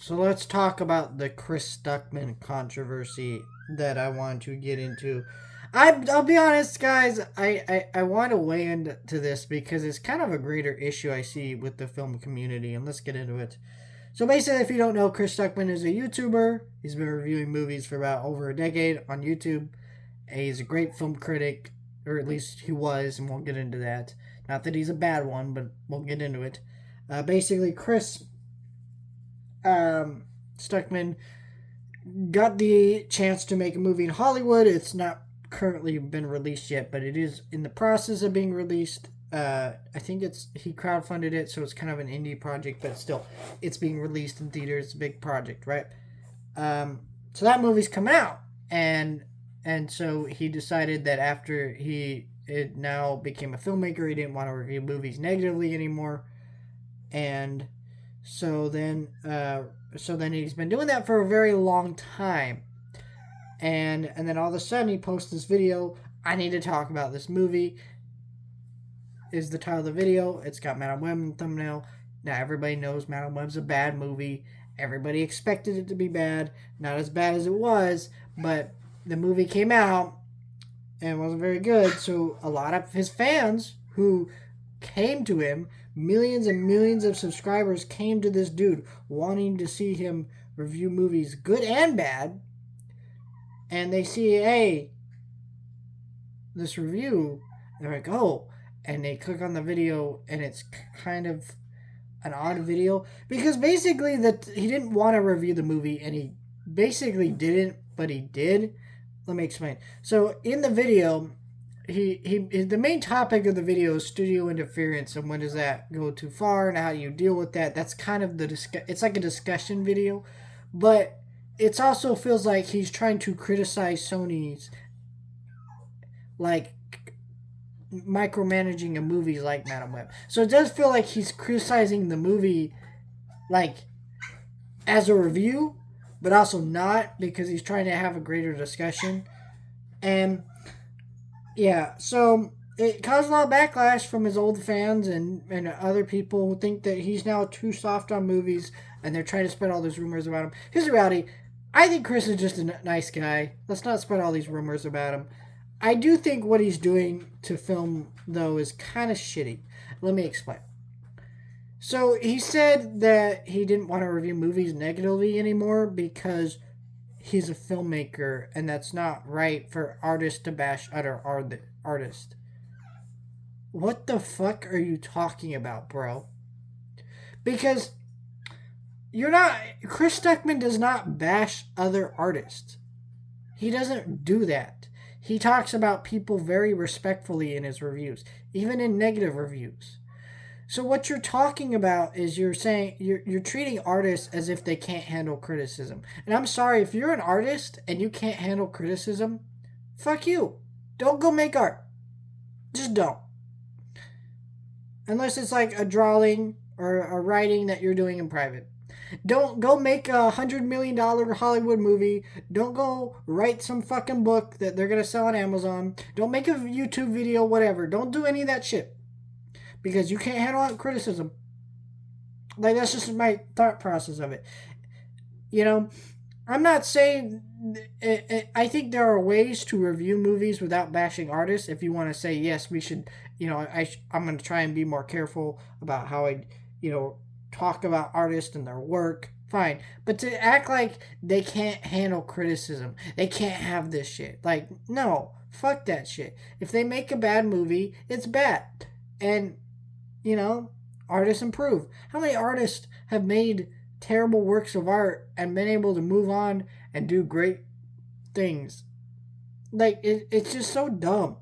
So let's talk about the Chris Stuckman controversy that I want to get into. I'll be honest, guys. I want to weigh into this because it's kind of a greater issue I see with the film community, and let's get into it. So basically, if you don't know, Chris Stuckman is a YouTuber. He's been reviewing movies for about over a decade on YouTube. He's a great film critic, or at least he was, and we'll get into that. Not that he's a bad one, but we'll get into it. Basically, Chris Stuckman got the chance to make a movie in Hollywood. It's not currently been released yet, but it is in the process of being released. I think he crowdfunded it, so it's kind of an indie project, but still, it's being released in theaters. It's a big project, right? So that movie's come out, and so he decided that after he it now became a filmmaker, he didn't want to review movies negatively anymore, and so then he's been doing that for a very long time, and then all of a sudden he posts this video. I need to talk about this movie. Is the title of the video. It's got Madam Web in the thumbnail. Now everybody knows Madam Web's a bad movie. Everybody expected it to be bad. Not as bad as it was, but the movie came out and wasn't very good. So a lot of his fans who came to him, millions and millions of subscribers came to this dude wanting to see him review movies, good and bad. And they see, hey, this review, they're like, oh, and they click on the video, and it's kind of an odd video because basically that he didn't want to review the movie, and he basically didn't, but he did. Let me explain. So in the video, he the main topic of the video is studio interference and when does that go too far and how do you deal with that. That's kind of it's like a discussion video, but it also feels like he's trying to criticize Sony's like micromanaging a movie like Madam Web. So it does feel like he's criticizing the movie like as a review, but also not because he's trying to have a greater discussion. And yeah, so it caused a lot of backlash from his old fans and other people who think that he's now too soft on movies and they're trying to spread all these rumors about him. Here's the reality. I think Chris is just a nice guy. Let's not spread all these rumors about him. I do think what he's doing to film, though, is kind of shitty. Let me explain. So he said that he didn't want to review movies negatively anymore because he's a filmmaker and that's not right for artists to bash other artists. What the fuck are you talking about, bro? Because Chris Stuckman does not bash other artists. He doesn't do that. He talks about people very respectfully in his reviews, even in negative reviews. So what you're talking about is you're saying you're treating artists as if they can't handle criticism. And I'm sorry, if you're an artist and you can't handle criticism, fuck you. Don't go make art. Just don't. Unless it's like a drawing or a writing that you're doing in private. Don't go make $100 million Hollywood movie. Don't go write some fucking book that they're going to sell on Amazon. Don't make a YouTube video, whatever. Don't do any of that shit. Because you can't handle criticism. Like, that's just my thought process of it. You know, I'm not saying... I think there are ways to review movies without bashing artists. If you want to say, yes, we should... You know, I'm going to try and be more careful about how I, talk about artists and their work, fine. But to act like they can't handle criticism, they can't have this shit. Like, no, fuck that shit. If they make a bad movie, it's bad. And, artists improve. How many artists have made terrible works of art and been able to move on and do great things? Like, it's just so dumb,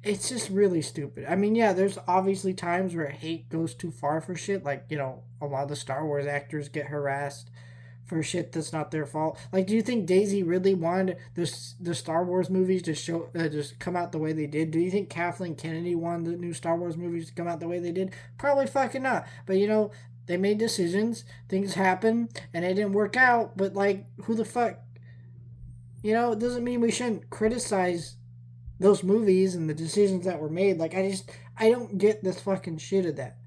it's just really stupid. I mean, yeah, there's obviously times where hate goes too far for shit. Like, a lot of the Star Wars actors get harassed for shit that's not their fault. Like, do you think Daisy really wanted the Star Wars movies to just come out the way they did? Do you think Kathleen Kennedy wanted the new Star Wars movies to come out the way they did? Probably fucking not. But, they made decisions, things happen, and it didn't work out. But, like, who the fuck? It doesn't mean we shouldn't criticize those movies and the decisions that were made. Like, I don't get this fucking shit of that.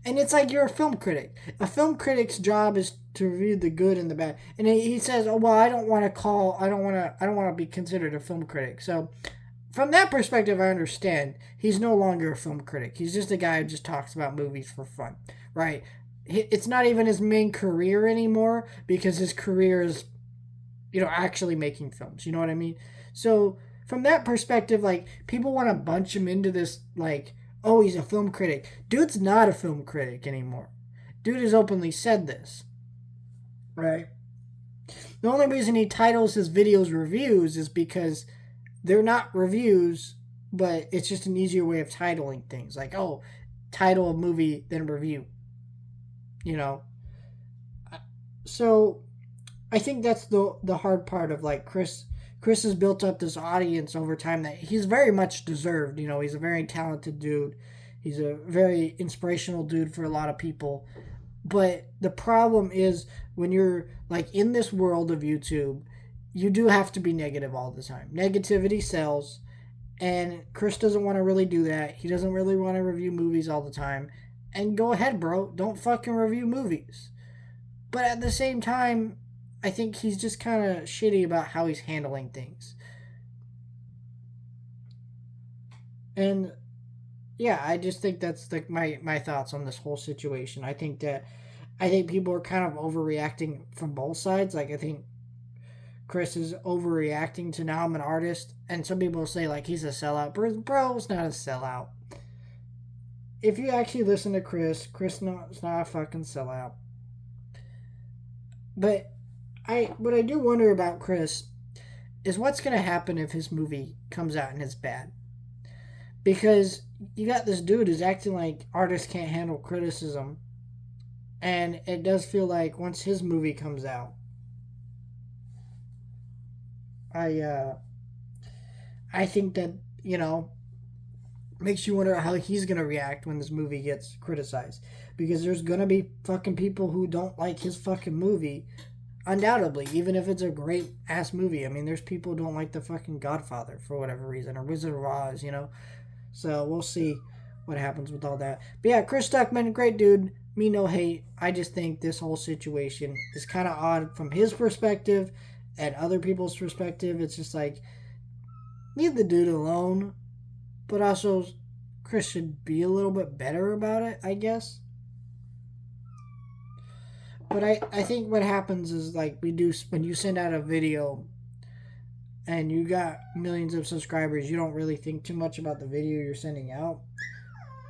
And it's like you're a film critic. A film critic's job is to review the good and the bad. And he says, "Oh well, I don't want to be considered a film critic." So from that perspective, I understand. He's no longer a film critic. He's just a guy who just talks about movies for fun, right? It's not even his main career anymore because his career is, actually making films. You know what I mean? So from that perspective, like people want to bunch him into this, like, oh, he's a film critic. Dude's not a film critic anymore. Dude has openly said this, right? The only reason he titles his videos reviews is because they're not reviews, but it's just an easier way of titling things. Like, oh, title a movie then review. You know. So I think that's the hard part of like Chris. Chris has built up this audience over time that he's very much deserved. He's a very talented dude. He's a very inspirational dude for a lot of people. But the problem is when you're like in this world of YouTube, you do have to be negative all the time. Negativity sells, and Chris doesn't want to really do that. He doesn't really want to review movies all the time. And go ahead, bro. Don't fucking review movies. But at the same time, I think he's just kind of shitty about how he's handling things. And yeah, I just think that's like my thoughts on this whole situation. I think people are kind of overreacting from both sides. Like I think Chris is overreacting to now I'm an artist, and some people say like he's a sellout. Bro, it's not a sellout. If you actually listen to Chris is not a fucking sellout. But what I do wonder about Chris is what's gonna happen if his movie comes out and it's bad. Because you got this dude who's acting like artists can't handle criticism, and it does feel like once his movie comes out, I I think that makes you wonder how he's gonna react when this movie gets criticized, because there's gonna be fucking people who don't like his fucking movie, undoubtedly, even if it's a great ass movie. I mean, there's people who don't like the fucking Godfather for whatever reason, or Wizard of Oz. So we'll see what happens with all that. But yeah, Chris Stuckman, great dude. Me no hate. I just think this whole situation is kind of odd from his perspective and other people's perspective. It's just like, leave the dude alone. But also, Chris should be a little bit better about it, I guess. But I think what happens is like we do when you send out a video and you got millions of subscribers, you don't really think too much about the video you're sending out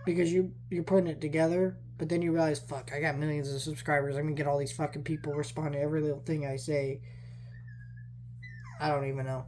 because you're putting it together. But then you realize, fuck, I got millions of subscribers. I'm gonna get all these fucking people responding to every little thing I say. I don't even know.